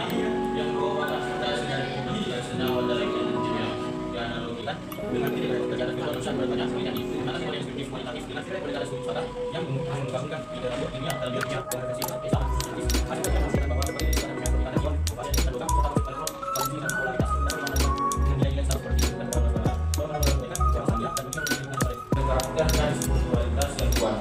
kimia yang merupakan fondasi dari komunikasi dan senyawa dalam kimia dianalogikan dengan tiga kegiatan kebiologian bertanya seperti ini mana model deskriptif kualitatif dengan tiga kualitas wisata yang menggabungkan tiga labor kimia dan biokimia dengan versi sama khusus masih saja memastikan bahwa sebagai wisata kimia perikanan ion operasi dan logam serta konsep elektron kondisi dan polaritas dan nilai-nilai seperti itu dan yang sama dan dengan karakter dan kualitas yang kuat.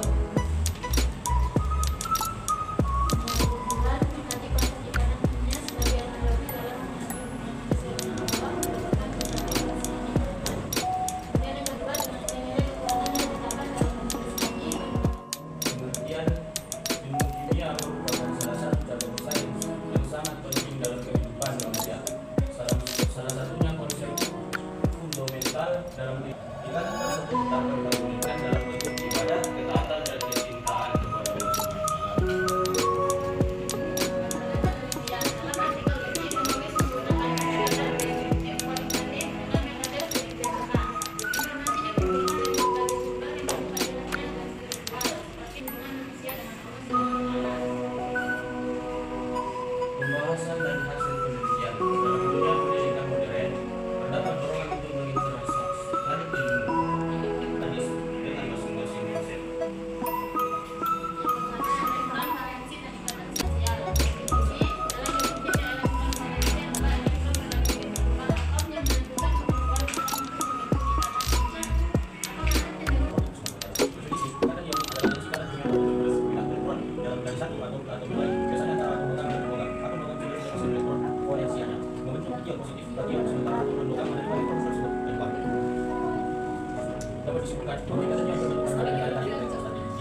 Dalam kita tersebut dapat kita dalam bentuk ibadah, ketaatan dan kecintaan kepada Allah. Pembahasan dan hasil penelitian dalam dunia pendidikan modern terdapat dorongan untuk mengintegrasi hadis dengan masing-masing konsep. Dapat disebutkan komunikasinya berbentuk ada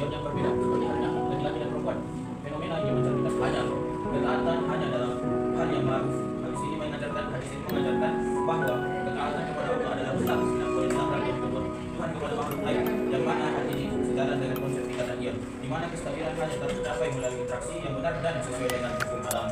ion yang berbeda seperti halnya laki-laki dan perempuan. Fenomena ini mencerminkan hanya ketaatan hanya dalam hal yang ma'ruf. Hadis ini mengajarkan bahwa ketaatan kepada Allah adalah besar dan poin yang kedua Tuhan kepada makhluk lain yang mana hal ini sejalan dengan konsep ikatan ion di mana kestabilan hanya tercapai melalui interaksi yang benar dan sesuai dengan hukum alam.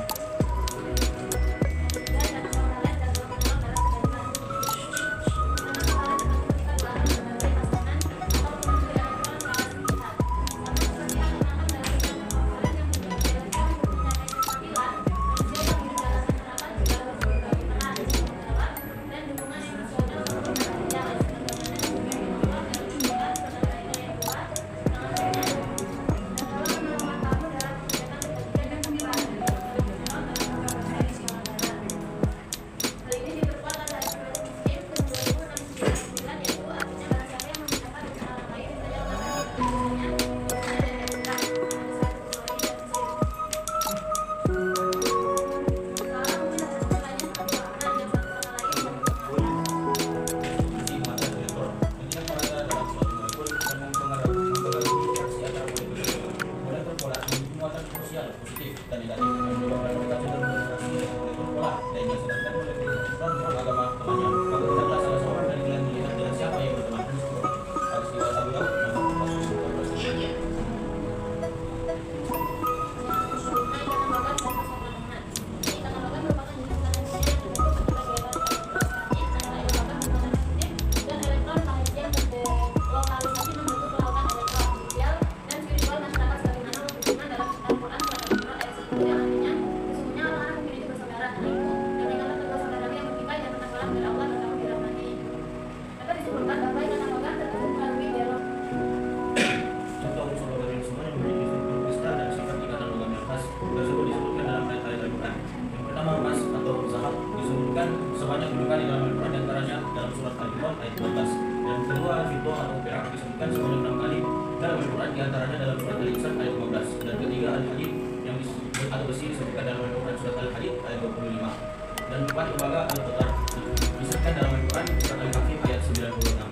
Dan negatif menyebabkan mereka cenderung berinteraksi pola dan yang sedangkan oleh agama temannya. Maka hendaklah salah seorang dari kalian melihat dengan siapa yang berteman. Hadis riwayat Abu Daud nomor 14. Sebanyak 7 kali dalam Al-Quran, diantaranya dalam surat Al-Imran ayat 14. Dan kedua, fiddah atau perak disebutkan sebanyak 6 kali dalam Al-Quran, diantaranya dalam surat Al-Insan ayat 15. Dan ketiga, Al-Hadid yang disebut atau besi disebutkan dalam Al-Quran surat Al-Hadid ayat 25. Dan empat lembaga Al-Quran disebutkan dalam Al-Quran surat Al-Kahfi ayat 96.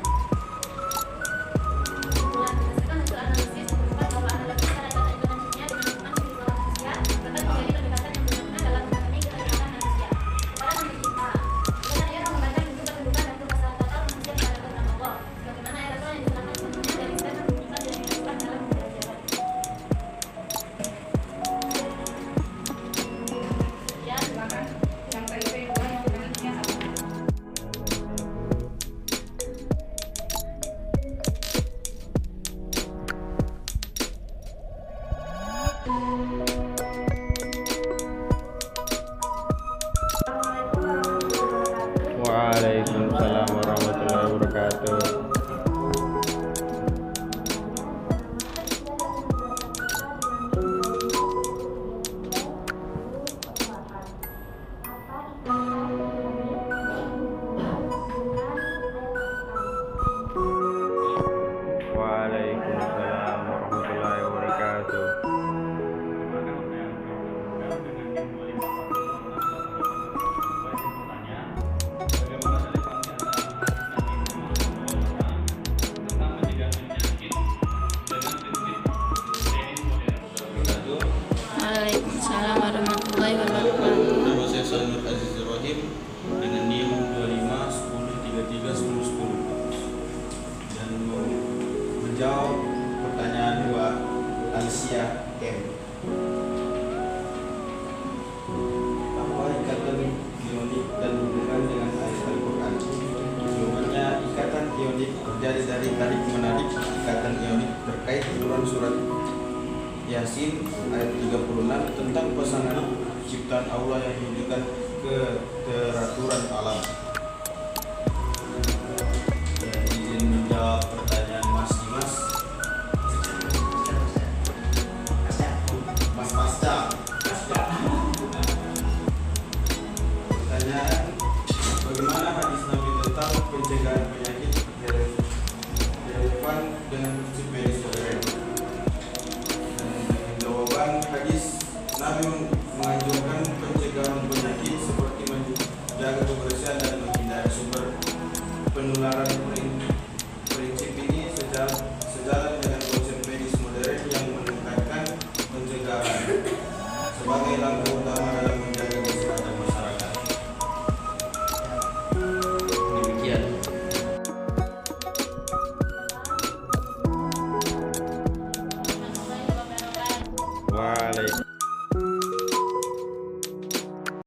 terjadi dari tarik menarik ikatan ionik terkait aturan surat Yasin ayat 36 tentang pasangan ciptaan Allah yang menunjukkan keteraturan alam.